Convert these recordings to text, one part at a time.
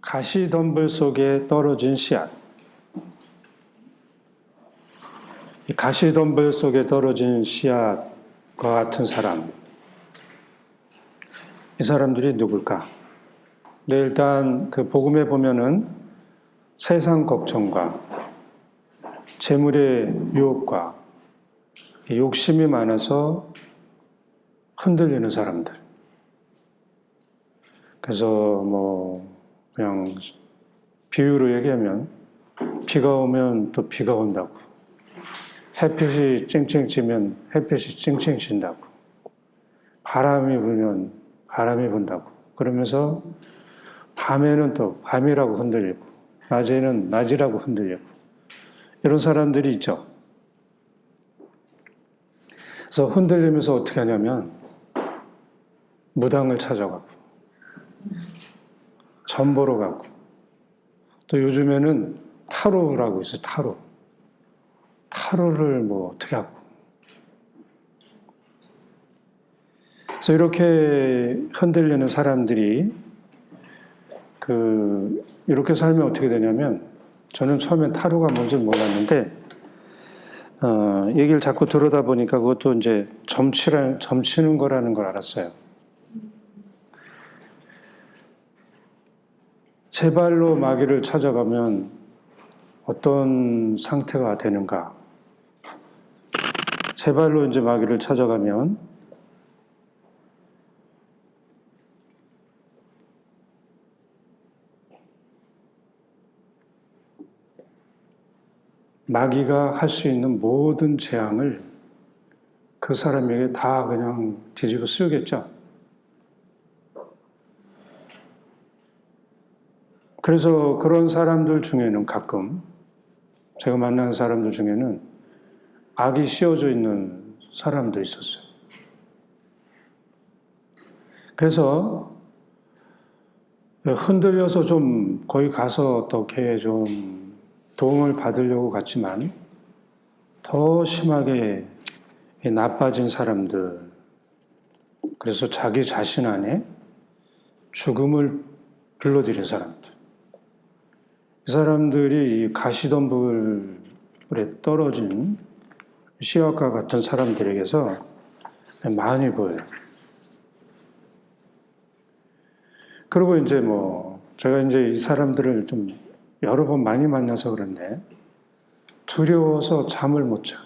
가시덤불 속에 떨어진 씨앗. 이 가시덤불 속에 떨어진 씨앗과 같은 사람. 이 사람들이 누굴까? 네, 일단 그 복음에 보면은 세상 걱정과 재물의 유혹과 욕심이 많아서 흔들리는 사람들. 그래서 그냥 비유로 얘기하면 비가 오면 또 비가 온다고, 햇빛이 쨍쨍 지면 햇빛이 쨍쨍 진다고, 바람이 불면 바람이 분다고, 그러면서 밤에는 또 밤이라고 흔들리고 낮에는 낮이라고 흔들리고 이런 사람들이 있죠. 그래서 흔들리면서 어떻게 하냐면 무당을 찾아가고 점 보러 가고, 또 요즘에는 타로라고 있어요. 타로를 어떻게 하고. 그래서 이렇게 흔들리는 사람들이 이렇게 살면 어떻게 되냐면, 저는 처음엔 타로가 뭔지 몰랐는데 얘기를 자꾸 들어다 보니까 그것도 이제 점치는 거라는 걸 알았어요. 제 발로 마귀를 찾아가면 어떤 상태가 되는가? 제 발로 이제 마귀를 찾아가면 마귀가 할 수 있는 모든 재앙을 그 사람에게 다 그냥 뒤집어 쓰겠죠. 그래서 그런 사람들 중에는 가끔 제가 만나는 사람들 중에는 악이 씌워져 있는 사람도 있었어요. 그래서 흔들려서 좀 거기 가서 어떻게 좀 도움을 받으려고 갔지만 더 심하게 나빠진 사람들, 그래서 자기 자신 안에 죽음을 불러들인 사람들, 이 사람들이 이 가시덤불에 떨어진 씨앗과 같은 사람들에게서 많이 보여요. 그리고 이제 제가 이제 이 사람들을 좀 여러 번 많이 만나서 그런데 두려워서 잠을 못 자.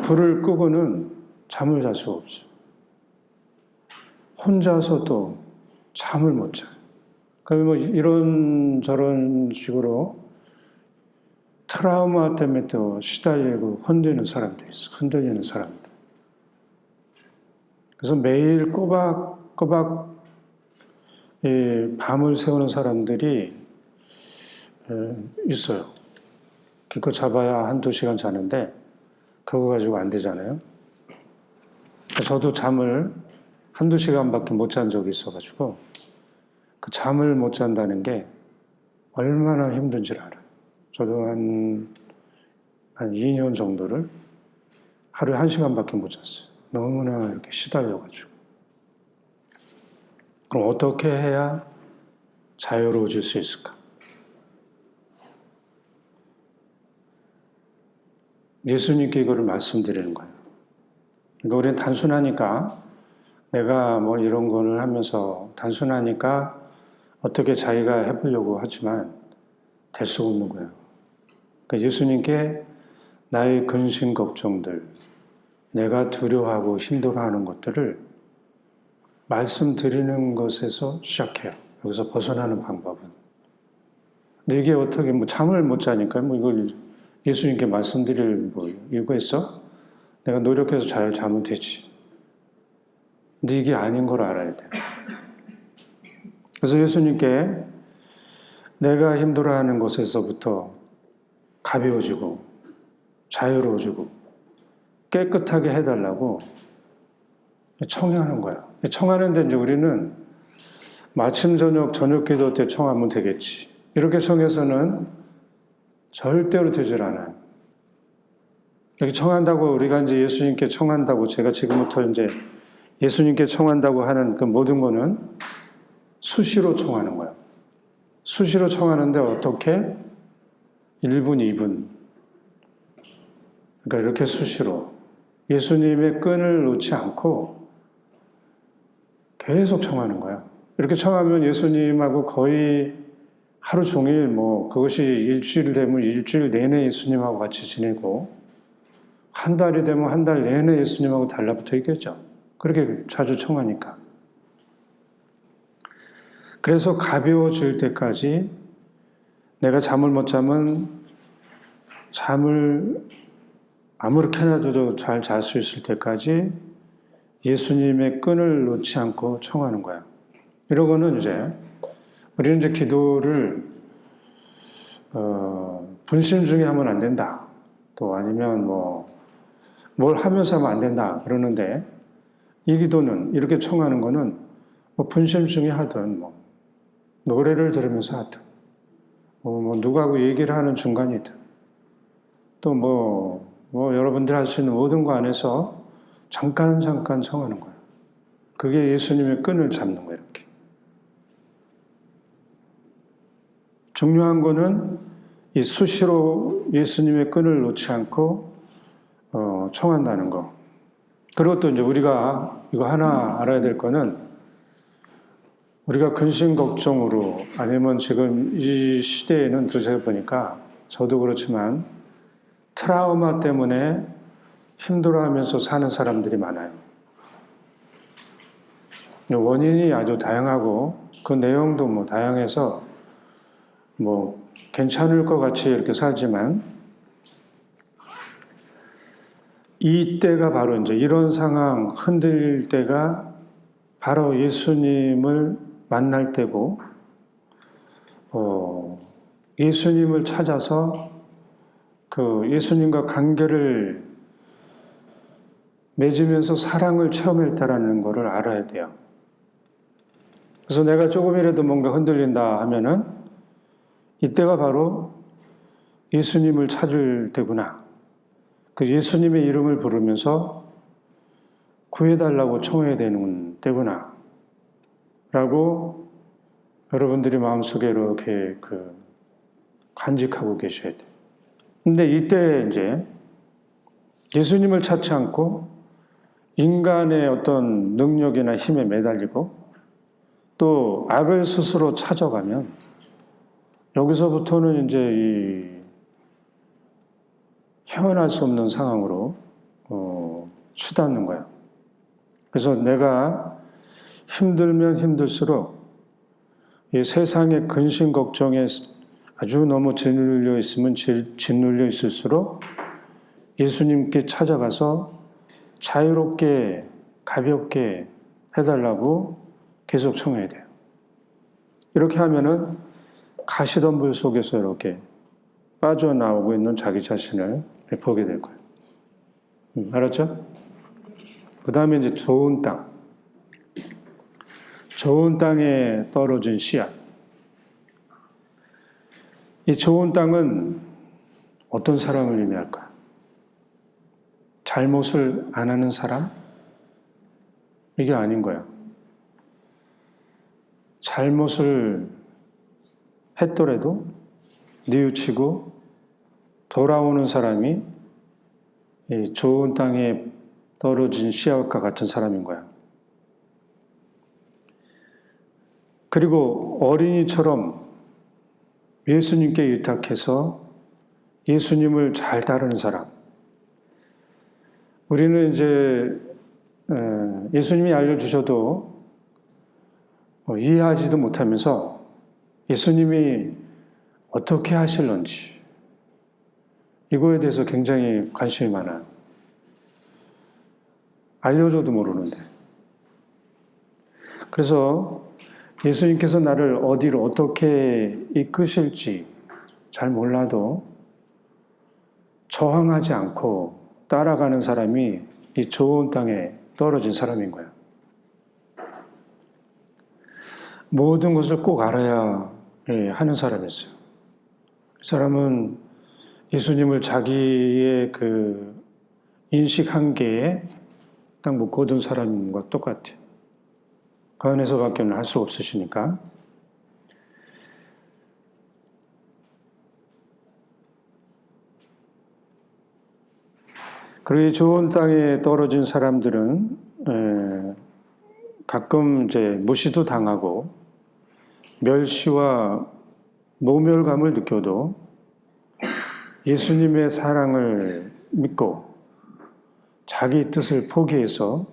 불을 끄고는 잠을 잘 수가 없어. 혼자서도 잠을 못 자. 그러면 이런 저런 식으로 트라우마 때문에 또 시달리고 흔들리는 사람들이 있어. 흔들리는 사람들. 그래서 매일 꼬박꼬박 밤을 새우는 사람들이 있어요. 기껏 잡아야 한두 시간 자는데 그거 가지고 안 되잖아요. 저도 잠을 한두 시간밖에 못 잔 적이 있어가지고 그 잠을 못 잔다는 게 얼마나 힘든지를 알아요. 저도 한 2년 정도를 하루에 1시간밖에 못 잤어요. 너무나 이렇게 시달려가지고. 그럼 어떻게 해야 자유로워질 수 있을까? 예수님께 이거를 말씀드리는 거예요. 그러니까 우리는 단순하니까, 내가 이런 거를 하면서 단순하니까 어떻게 자기가 해보려고 하지만 될 수 없는 거예요. 그러니까 예수님께 나의 근심 걱정들, 내가 두려워하고 힘들어하는 것들을 말씀드리는 것에서 시작해요. 여기서 벗어나는 방법은. 근데 이게 어떻게 잠을 못 자니까 이걸 예수님께 말씀드릴 이유가 있어? 내가 노력해서 잘 자면 되지. 근데 이게 아닌 걸 알아야 돼. 그래서 예수님께 내가 힘들어하는 것에서부터 가벼워지고 자유로워지고 깨끗하게 해달라고 청하는 거야. 청하는데 이제 우리는 아침, 저녁 기도 때 청하면 되겠지. 이렇게 청해서는 절대로 되질 않아요. 여기 청한다고 우리가 이제 예수님께 청한다고 제가 지금부터 이제 예수님께 청한다고 하는 그 모든 거는 수시로 청하는 거예요. 수시로 청하는데 어떻게? 1분, 2분. 그러니까 이렇게 수시로 예수님의 끈을 놓지 않고 계속 청하는 거예요. 이렇게 청하면 예수님하고 거의 하루 종일 그것이 일주일 되면 일주일 내내 예수님하고 같이 지내고 한 달이 되면 한 달 내내 예수님하고 달라붙어 있겠죠. 그렇게 자주 청하니까. 그래서 가벼워질 때까지 내가 잠을 못 자면 잠을 아무렇게나도 잘 잘 수 있을 때까지 예수님의 끈을 놓지 않고 청하는 거야. 이러고는 이제 우리는 이제 기도를 분심 중에 하면 안 된다. 또 아니면 뭘 하면서 하면 안 된다 그러는데 이 기도는 이렇게 청하는 거는 분심 중에 하든 노래를 들으면서 하든 누구하고 얘기를 하는 중간이든 또 여러분들이 할 수 있는 모든 거 안에서 잠깐 청하는 거예요. 그게 예수님의 끈을 잡는 거예요. 이렇게. 중요한 거는 이 수시로 예수님의 끈을 놓지 않고 청한다는 거. 그리고 또 이제 우리가 이거 하나 알아야 될 거는 우리가 근심 걱정으로 아니면 지금 이 시대에는 도대체 보니까 저도 그렇지만 트라우마 때문에 힘들어하면서 사는 사람들이 많아요. 원인이 아주 다양하고 그 내용도 다양해서 괜찮을 것 같이 이렇게 살지만 이때가 바로 이제 이런 상황 흔들릴 때가 바로 예수님을 만날 때고 예수님을 찾아서 그 예수님과 관계를 맺으면서 사랑을 체험했다라는 것을 알아야 돼요. 그래서 내가 조금이라도 뭔가 흔들린다 하면은 이때가 바로 예수님을 찾을 때구나. 그 예수님의 이름을 부르면서 구해달라고 청해야 되는 때구나. 라고 여러분들이 마음속에 이렇게 간직하고 계셔야 돼요. 근데 이때 이제 예수님을 찾지 않고 인간의 어떤 능력이나 힘에 매달리고 또 악을 스스로 찾아가면 여기서부터는 이제 이 헤어날 수 없는 상황으로 치닫는 거야. 그래서 내가 힘들면 힘들수록 이 세상의 근심 걱정에 아주 너무 짓눌려 있으면 짓눌려 있을수록 예수님께 찾아가서 자유롭게 가볍게 해달라고 계속 청해야 돼요. 이렇게 하면은 가시덤불 속에서 이렇게 빠져나오고 있는 자기 자신을 보게 될 거예요. 알았죠? 그 다음에 이제 좋은 땅. 좋은 땅에 떨어진 씨앗. 이 좋은 땅은 어떤 사람을 의미할까? 잘못을 안 하는 사람? 이게 아닌 거야. 잘못을 했더라도 뉘우치고 돌아오는 사람이 이 좋은 땅에 떨어진 씨앗과 같은 사람인 거야. 그리고 어린이처럼 예수님께 의탁해서 예수님을 잘 따르는 사람. 우리는 이제 예수님이 알려주셔도 이해하지도 못하면서 예수님이 어떻게 하실런지 이거에 대해서 굉장히 관심이 많아요. 알려줘도 모르는데. 그래서 예수님께서 나를 어디로 어떻게 이끄실지 잘 몰라도 저항하지 않고 따라가는 사람이 이 좋은 땅에 떨어진 사람인 거예요. 모든 것을 꼭 알아야 하는 사람이었어요. 이 사람은 예수님을 자기의 그 인식 한계에 딱 묶어둔 사람과 똑같아요. 그 안에서밖에는 할 수 없으시니까. 그리고 이 좋은 땅에 떨어진 사람들은 가끔 이제 무시도 당하고 멸시와 모멸감을 느껴도 예수님의 사랑을 믿고 자기 뜻을 포기해서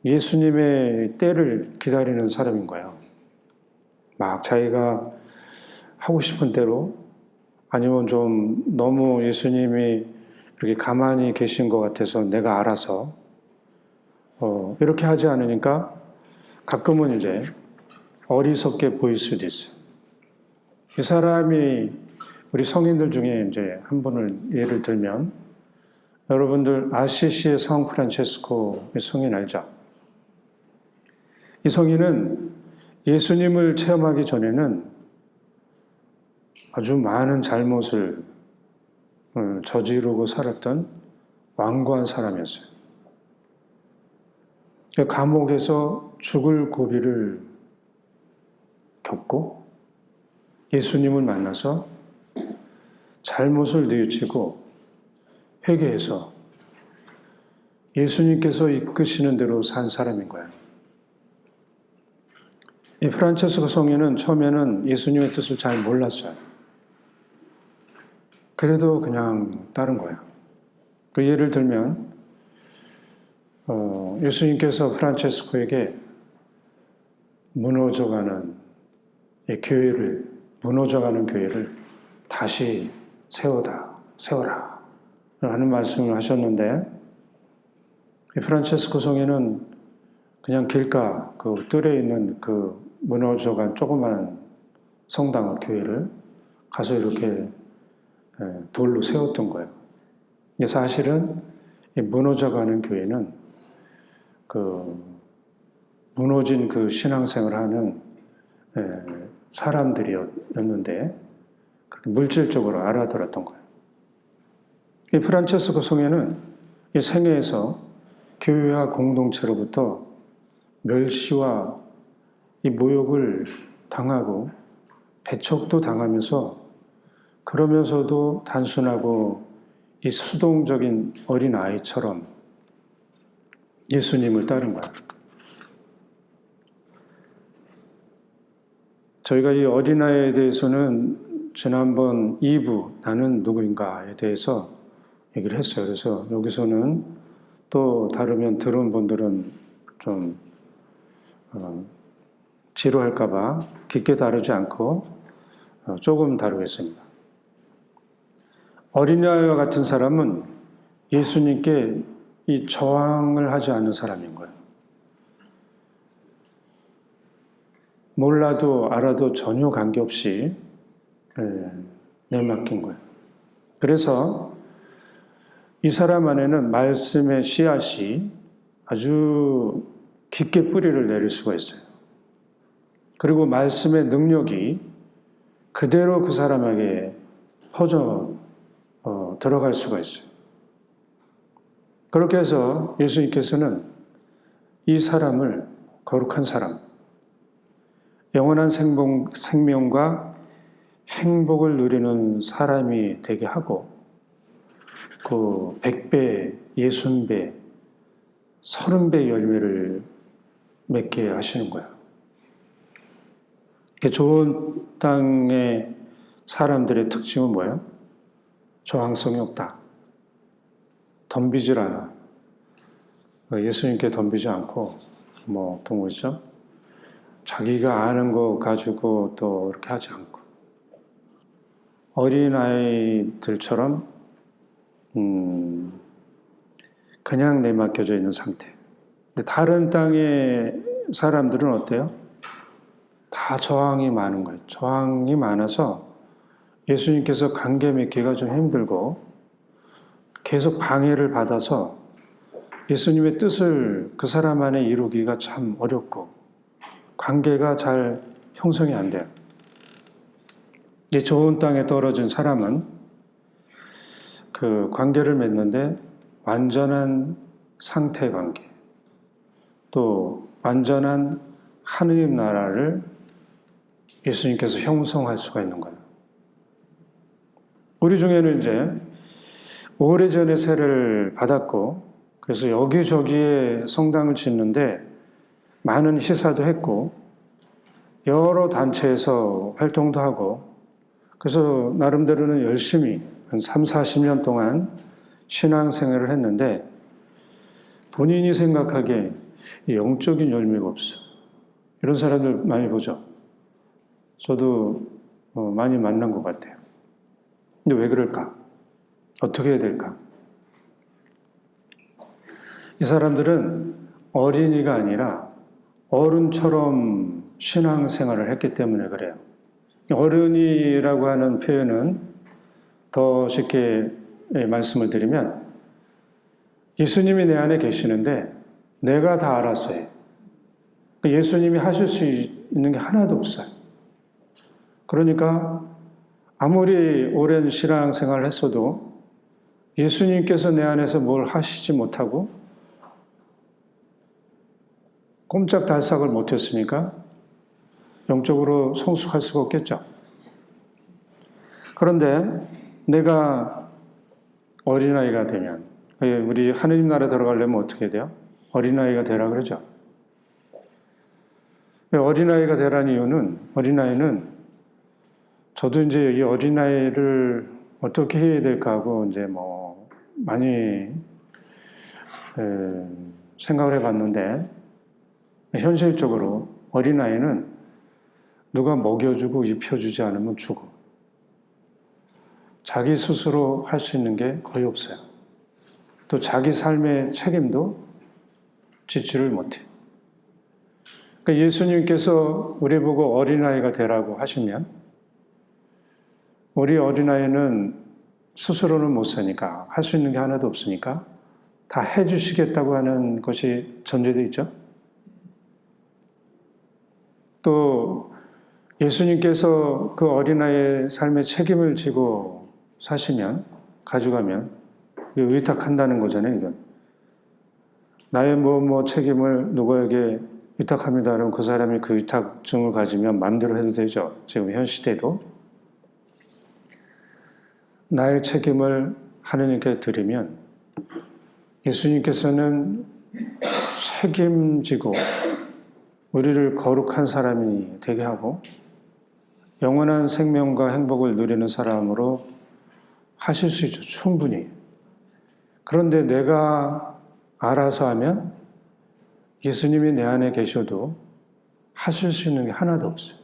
예수님의 때를 기다리는 사람인 거예요. 막 자기가 하고 싶은 대로 아니면 좀 너무 예수님이 이렇게 가만히 계신 것 같아서 내가 알아서 이렇게 하지 않으니까 가끔은 이제 어리석게 보일 수도 있어요. 이 사람이 우리 성인들 중에 이제 한 분을 예를 들면 여러분들 아시시의 성 프란체스코의 성인 알죠? 이 성인은 예수님을 체험하기 전에는 아주 많은 잘못을 저지르고 살았던 완고한 사람이었어요. 감옥에서 죽을 고비를 겪고 예수님을 만나서 잘못을 뉘우치고 회개해서 예수님께서 이끄시는 대로 산 사람인 거예요. 이 프란체스코 성인은 처음에는 예수님의 뜻을 잘 몰랐어요. 그래도 그냥 따른 거예요. 그 예를 들면 예수님께서 프란체스코에게 무너져가는 교회를 다시 세워라 하는 말씀을 하셨는데 이 프란체스코 성인은 그냥 길가 그 뜰에 있는 그 무너져간 조그만 성당을 교회를 가서 이렇게 돌로 세웠던 거예요. 근데 사실은 이 무너져가는 교회는 그 무너진 그 신앙생활을 하는 사람들이었는데 물질적으로 알아들었던 거예요. 이 프란체스코 성에는 이 생애에서 교회와 공동체로부터 멸시와 이 모욕을 당하고 배척도 당하면서 그러면서도 단순하고 이 수동적인 어린 아이처럼 예수님을 따른 거예요. 저희가 이 어린아이에 대해서는 지난번 2부 나는 누구인가에 대해서 얘기를 했어요. 그래서 여기서는 또 다루면 들은 분들은 좀 지루할까봐 깊게 다루지 않고 조금 다루겠습니다. 어린아이와 같은 사람은 예수님께 이 저항을 하지 않는 사람인 거예요. 몰라도 알아도 전혀 관계없이 내맡긴 거예요. 그래서 이 사람 안에는 말씀의 씨앗이 아주 깊게 뿌리를 내릴 수가 있어요. 그리고 말씀의 능력이 그대로 그 사람에게 퍼져 들어갈 수가 있어요. 그렇게 해서 예수님께서는 이 사람을 거룩한 사람, 영원한 생명과 행복을 누리는 사람이 되게 하고 그 100배, 60배, 30배 열매를 맺게 하시는 거예요. 좋은 땅의 사람들의 특징은 뭐예요? 저항성이 없다. 덤비질 않아. 예수님께 덤비지 않고 또 뭐죠? 자기가 아는 거 가지고 또 이렇게 하지 않고 어린아이들처럼 그냥 내맡겨져 있는 상태. 근데 다른 땅의 사람들은 어때요? 다 저항이 많은 거예요. 저항이 많아서 예수님께서 관계 맺기가 좀 힘들고 계속 방해를 받아서 예수님의 뜻을 그 사람 안에 이루기가 참 어렵고 관계가 잘 형성이 안 돼요. 이 좋은 땅에 떨어진 사람은 그 관계를 맺는데 완전한 상태 관계, 또 완전한 하느님 나라를 예수님께서 형성할 수가 있는 거예요. 우리 중에는 이제 오래전에 세례를 받았고, 그래서 여기저기에 성당을 짓는데 많은 희사도 했고, 여러 단체에서 활동도 하고, 그래서 나름대로는 열심히 한 3, 40년 동안 신앙생활을 했는데 본인이 생각하기에 영적인 열매가 없어. 이런 사람들 많이 보죠. 저도 많이 만난 것 같아요. 근데 왜 그럴까? 어떻게 해야 될까? 이 사람들은 어린이가 아니라 어른처럼 신앙생활을 했기 때문에 그래요. 어른이라고 하는 표현은 더 쉽게 말씀을 드리면 예수님이 내 안에 계시는데 내가 다 알아서 해. 예수님이 하실 수 있는 게 하나도 없어요. 그러니까 아무리 오랜 신앙생활을 했어도 예수님께서 내 안에서 뭘 하시지 못하고 꼼짝달싹을 못했으니까 영적으로 성숙할 수가 없겠죠. 그런데 내가 어린아이가 되면, 우리 하느님 나라 들어가려면 어떻게 돼요? 어린아이가 되라 그러죠. 어린아이가 되라는 이유는, 어린아이는 저도 이제 이 어린아이를 어떻게 해야 될까 하고 이제 많이 생각을 해봤는데, 현실적으로 어린아이는 누가 먹여주고 입혀주지 않으면 죽어. 자기 스스로 할 수 있는 게 거의 없어요. 또 자기 삶의 책임도 지지를 못해. 그러니까 예수님께서 우리 보고 어린아이가 되라고 하시면 우리 어린아이는 스스로는 못 사니까, 할 수 있는 게 하나도 없으니까 다 해주시겠다고 하는 것이 전제되어 있죠. 또 예수님께서 그 어린아이의 삶의 책임을 지고 사시면, 가져가면 의탁한다는 거잖아요. 이건 나의 뭐 책임을 누구에게 위탁합니다. 그러면 그 사람이 그 위탁증을 가지면 마음대로 해도 되죠. 지금 현 시대도 나의 책임을 하느님께 드리면 예수님께서는 책임지고 우리를 거룩한 사람이 되게 하고 영원한 생명과 행복을 누리는 사람으로 하실 수 있죠. 충분히. 그런데 내가 알아서 하면 예수님이 내 안에 계셔도 하실 수 있는 게 하나도 없어요.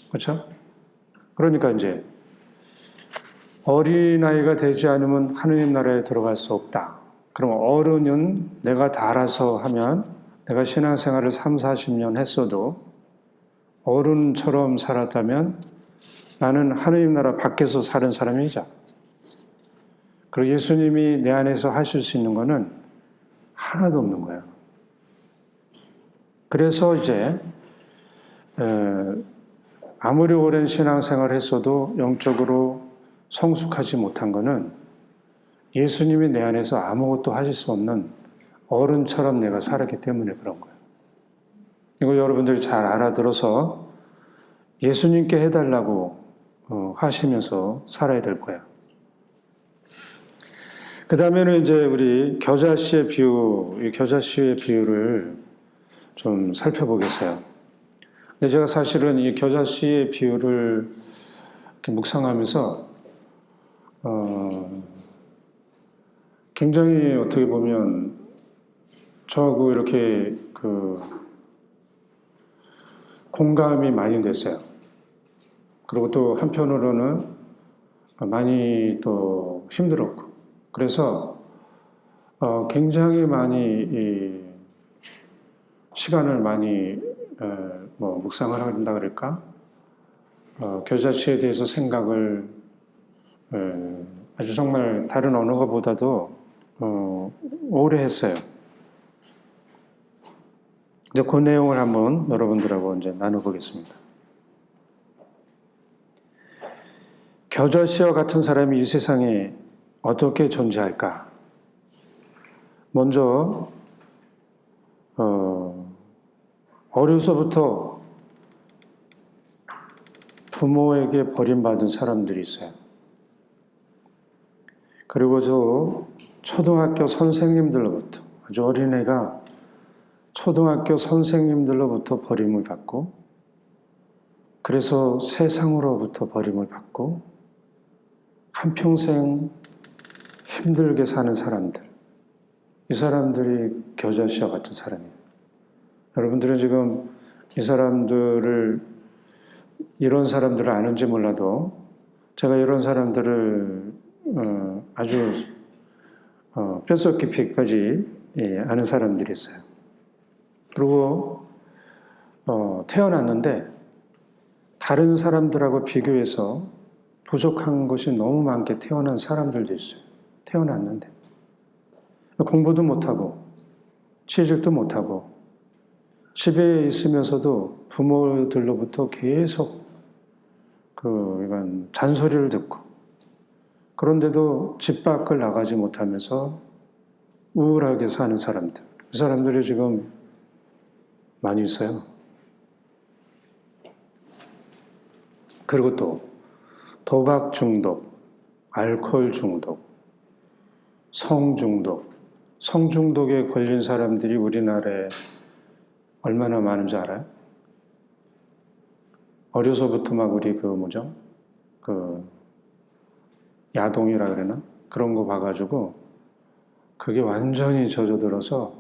그렇죠? 그러니까 이제 어린아이가 되지 않으면 하느님 나라에 들어갈 수 없다. 그럼 어른은 내가 다 알아서 하면, 내가 신앙생활을 3, 40년 했어도 어른처럼 살았다면 나는 하느님 나라 밖에서 사는 사람이죠. 그리고 예수님이 내 안에서 하실 수 있는 거는 하나도 없는 거예요. 그래서 이제 아무리 오랜 신앙생활을 했어도 영적으로 성숙하지 못한 거는 예수님이 내 안에서 아무것도 하실 수 없는 어른처럼 내가 살았기 때문에 그런 거예요. 이거 여러분들이 잘 알아들어서 예수님께 해달라고 하시면서 살아야 될 거예요. 그 다음에는 이제 우리 겨자씨의 비유, 이 겨자씨의 비유를 좀 살펴보겠어요. 근데 제가 사실은 이 겨자씨의 비유를 이렇게 묵상하면서 굉장히 어떻게 보면 저하고 이렇게 공감이 많이 됐어요. 그리고 또 한편으로는 많이 또 힘들었고, 그래서 굉장히 많이 이 시간을 많이 묵상을 한다 그럴까? 겨자씨에 대해서 생각을 아주 정말 다른 언어가보다도 오래 했어요. 근데 그 내용을 한번 여러분들하고 이제 나눠보겠습니다. 겨자씨와 같은 사람이 이 세상에 어떻게 존재할까? 먼저 어려서부터 부모에게 버림받은 사람들이 있어요. 그리고 저 초등학교 선생님들로부터, 아주 어린애가 초등학교 선생님들로부터 버림을 받고, 그래서 세상으로부터 버림을 받고, 한평생 힘들게 사는 사람들, 이 사람들이 겨자씨와 같은 사람이에요. 여러분들은 지금 이 사람들을, 이런 사람들을 아는지 몰라도 제가 이런 사람들을 아주 뼛속 깊이까지 아는 사람들이 있어요. 그리고 태어났는데 다른 사람들하고 비교해서 부족한 것이 너무 많게 태어난 사람들도 있어요. 태어났는데 공부도 못하고 취직도 못하고 집에 있으면서도 부모들로부터 계속 이건 잔소리를 듣고, 그런데도 집 밖을 나가지 못하면서 우울하게 사는 사람들, 이 사람들이 지금 많이 있어요. 그리고 또 도박 중독, 알코올 중독, 성 중독에 걸린 사람들이 우리나라에 얼마나 많은지 알아요? 어려서부터 막 우리 야동이라 그러나? 그런 거 봐가지고 그게 완전히 젖어들어서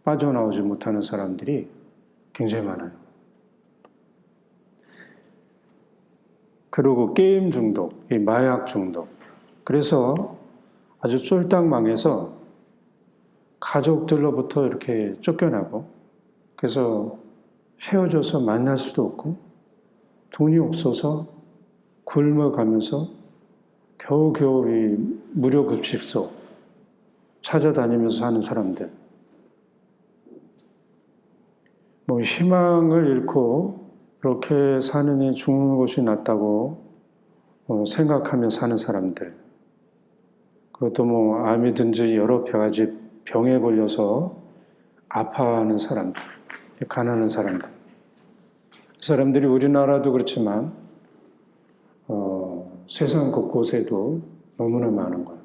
빠져나오지 못하는 사람들이 굉장히 많아요. 그리고 게임 중독, 마약 중독. 그래서 아주 쫄딱 망해서 가족들로부터 이렇게 쫓겨나고, 그래서 헤어져서 만날 수도 없고, 돈이 없어서 굶어가면서 겨우겨우 이 무료급식소 찾아다니면서 사는 사람들. 희망을 잃고 이렇게 사느니 죽는 것이 낫다고 생각하며 사는 사람들. 그것도 암이든지 여러 가지 병에 걸려서 아파하는 사람들, 가난한 사람들. 이 사람들이 우리나라도 그렇지만 세상 곳곳에도 너무나 많은 거예요.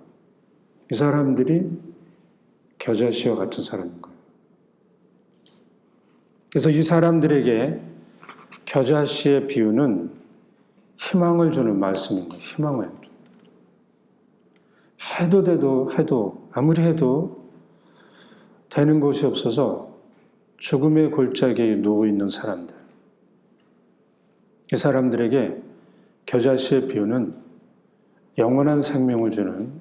이 사람들이 겨자씨와 같은 사람인 거예요. 그래서 이 사람들에게 겨자씨의 비유는 희망을 주는 말씀인 거예요. 희망을. 해도 아무리 해도 되는 것이 없어서 죽음의 골짜기에 누워있는 사람들. 이 사람들에게 겨자씨의 비유는 영원한 생명을 주는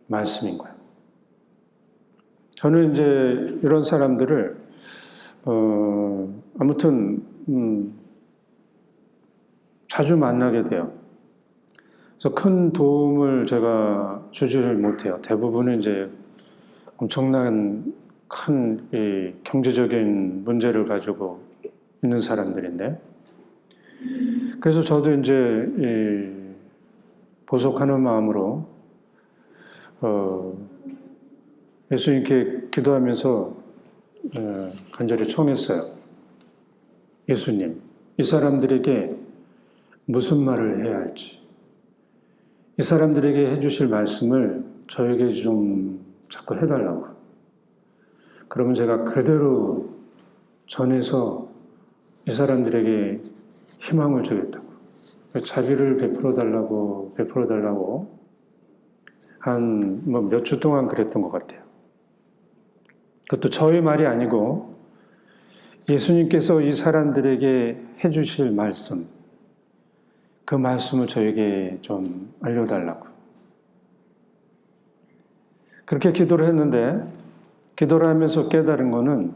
말씀인 거예요. 저는 이제 이런 사람들을 아무튼 자주 만나게 돼요. 그래서 큰 도움을 제가 주지를 못해요. 대부분은 이제 엄청난 큰 경제적인 문제를 가지고 있는 사람들인데, 그래서 저도 이제 보석하는 마음으로 예수님께 기도하면서 간절히 청했어요. 예수님, 이 사람들에게 무슨 말을 해야 할지, 이 사람들에게 해주실 말씀을 저에게 좀 자꾸 해달라고. 그러면 제가 그대로 전해서 이 사람들에게 희망을 주겠다고. 자비를 베풀어 달라고 한 몇 주 동안 그랬던 것 같아요. 그것도 저의 말이 아니고 예수님께서 이 사람들에게 해주실 말씀, 그 말씀을 저에게 좀 알려달라고. 그렇게 기도를 했는데, 기도를 하면서 깨달은 거는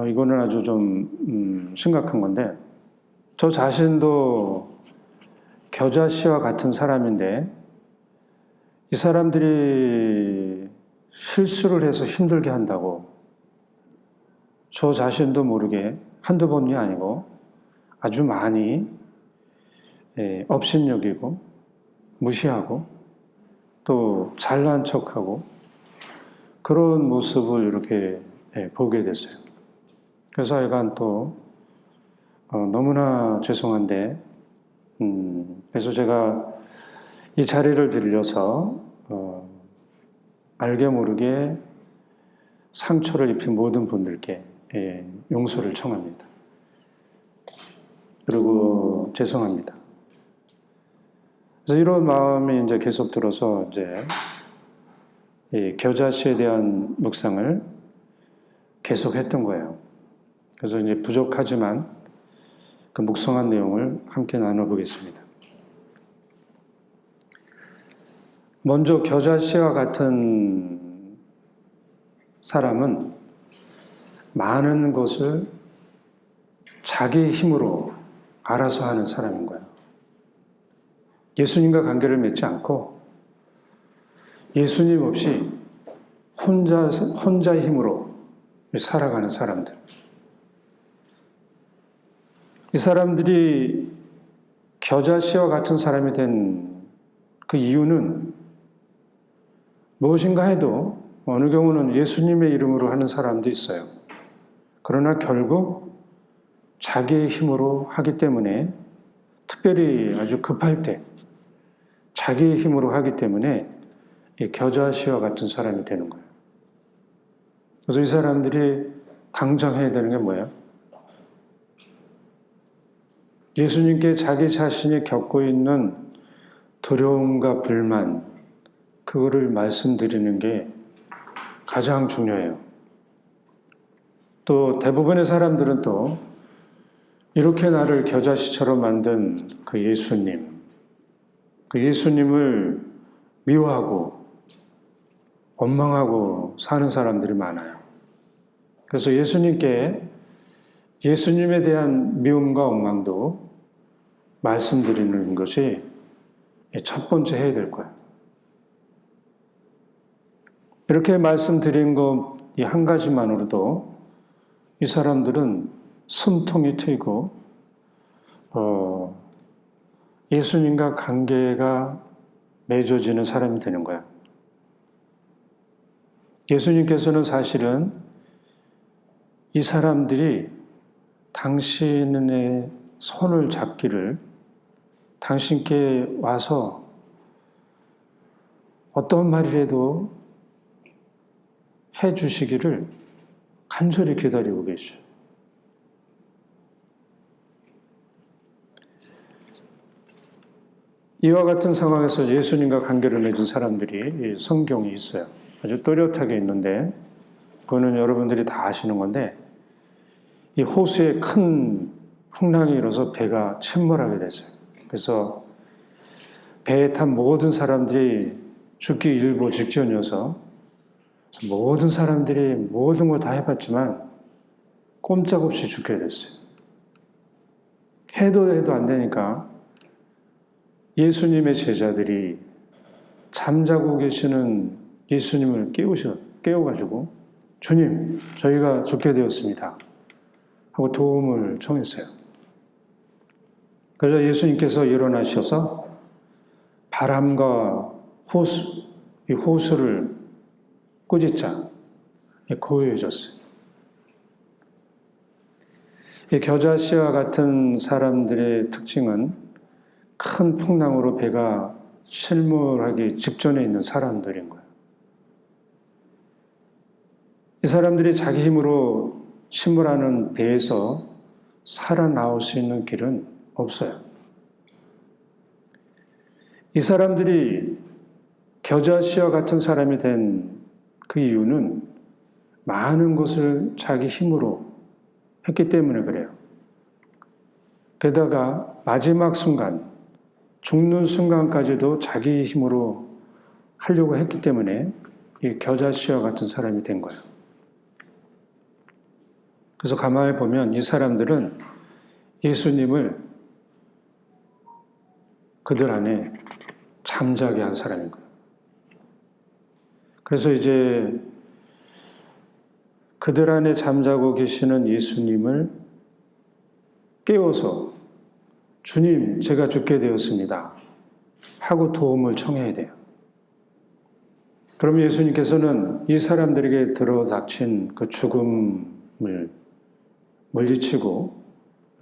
이거는 아주 좀 심각한 건데, 저 자신도 겨자씨와 같은 사람인데 이 사람들이 실수를 해서 힘들게 한다고 저 자신도 모르게 한두 번이 아니고 아주 많이 업신여기고 무시하고 또 잘난 척하고 그런 모습을 이렇게 보게 됐어요. 그래서 하여간 또 너무나 죄송한데 그래서 제가 이 자리를 빌려서 알게 모르게 상처를 입힌 모든 분들께 용서를 청합니다. 그리고 죄송합니다. 그래서 이런 마음이 이제 계속 들어서 이제 이 겨자씨에 대한 묵상을 계속 했던 거예요. 그래서 이제 부족하지만 그 묵상한 내용을 함께 나눠보겠습니다. 먼저 겨자씨와 같은 사람은 많은 것을 자기 힘으로 알아서 하는 사람인 거예요. 예수님과 관계를 맺지 않고 예수님 없이 혼자 힘으로 살아가는 사람들. 이 사람들이 겨자씨와 같은 사람이 된 그 이유는 무엇인가 해도 어느 경우는 예수님의 이름으로 하는 사람도 있어요. 그러나 결국 자기의 힘으로 하기 때문에 특별히 아주 급할 때 자기의 힘으로 하기 때문에 겨자씨와 같은 사람이 되는 거예요. 그래서 이 사람들이 당장 해야 되는 게 뭐예요? 예수님께 자기 자신이 겪고 있는 두려움과 불만, 그거를 말씀드리는 게 가장 중요해요. 또 대부분의 사람들은 또 이렇게 나를 겨자씨처럼 만든 그 예수님을 미워하고 원망하고 사는 사람들이 많아요. 그래서 예수님께 예수님에 대한 미움과 원망도 말씀드리는 것이 첫 번째 해야 될 거예요. 이렇게 말씀드린 것 이 한 가지만으로도 이 사람들은 숨통이 트이고 예수님과 관계가 맺어지는 사람이 되는 거야. 예수님께서는 사실은 이 사람들이 당신의 손을 잡기를 당신께 와서 어떤 말이라도 해 주시기를 간절히 기다리고 계셔요. 이와 같은 상황에서 예수님과 관계를 맺은 사람들이 성경에 있어요. 아주 또렷하게 있는데 그거는 여러분들이 다 아시는 건데 이 호수에 큰 풍랑이 일어서 배가 침몰하게 됐어요. 그래서 배에 탄 모든 사람들이 죽기 일보 직전이어서 모든 사람들이 모든 걸 다 해봤지만 꼼짝없이 죽게 됐어요. 해도 안 되니까 예수님의 제자들이 잠자고 계시는 예수님을 깨워가지고 주님, 저희가 죽게 되었습니다 하고 도움을 청했어요. 그래서 예수님께서 일어나셔서 바람과 이 호수를 꾸짖자 고요해졌어요. 이 겨자씨와 같은 사람들의 특징은 큰 풍랑으로 배가 침몰하기 직전에 있는 사람들인 거예요. 이 사람들이 자기 힘으로 침몰하는 배에서 살아나올 수 있는 길은 없어요. 이 사람들이 겨자씨와 같은 사람이 된 그 이유는 많은 것을 자기 힘으로 했기 때문에 그래요. 게다가 마지막 순간, 죽는 순간까지도 자기 힘으로 하려고 했기 때문에 이 겨자씨와 같은 사람이 된 거예요. 그래서 가만히 보면 이 사람들은 예수님을 그들 안에 잠자게 한 사람인 거예요. 그래서 이제 그들 안에 잠자고 계시는 예수님을 깨워서 주님, 제가 죽게 되었습니다 하고 도움을 청해야 돼요. 그럼 예수님께서는 이 사람들에게 들어닥친 그 죽음을 물리치고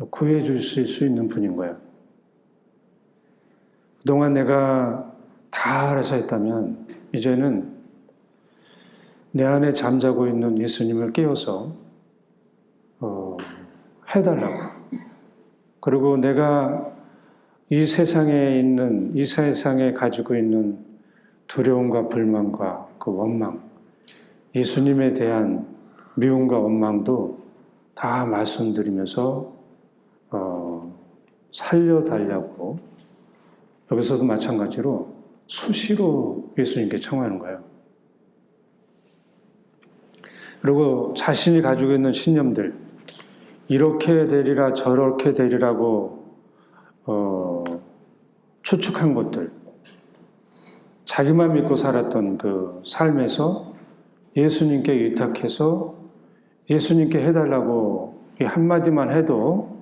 구해 주실 수 있는 분인 거예요. 그동안 내가 다 알아서 했다면 이제는 내 안에 잠자고 있는 예수님을 깨워서 해달라고. 그리고 내가 이 세상에 가지고 있는 두려움과 불만과 그 원망, 예수님에 대한 미움과 원망도 다 말씀드리면서 살려달라고 여기서도 마찬가지로 수시로 예수님께 청하는 거예요. 그리고 자신이 가지고 있는 신념들, 이렇게 되리라 저렇게 되리라고 추측한 것들, 자기만 믿고 살았던 그 삶에서 예수님께 의탁해서 예수님께 해달라고 이 한마디만 해도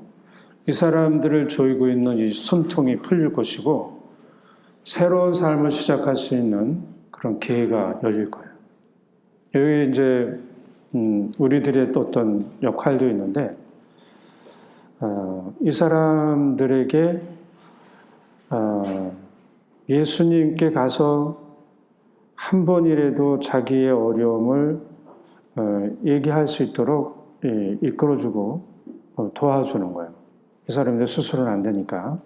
이 사람들을 조이고 있는 이 숨통이 풀릴 것이고 새로운 삶을 시작할 수 있는 그런 기회가 열릴 거예요. 여기 이제 우리들의 또 어떤 역할도 있는데 이 사람들에게 예수님께 가서 한 번이라도 자기의 어려움을 얘기할 수 있도록 이끌어주고 도와주는 거예요. 이 사람들 스스로는 안 되니까.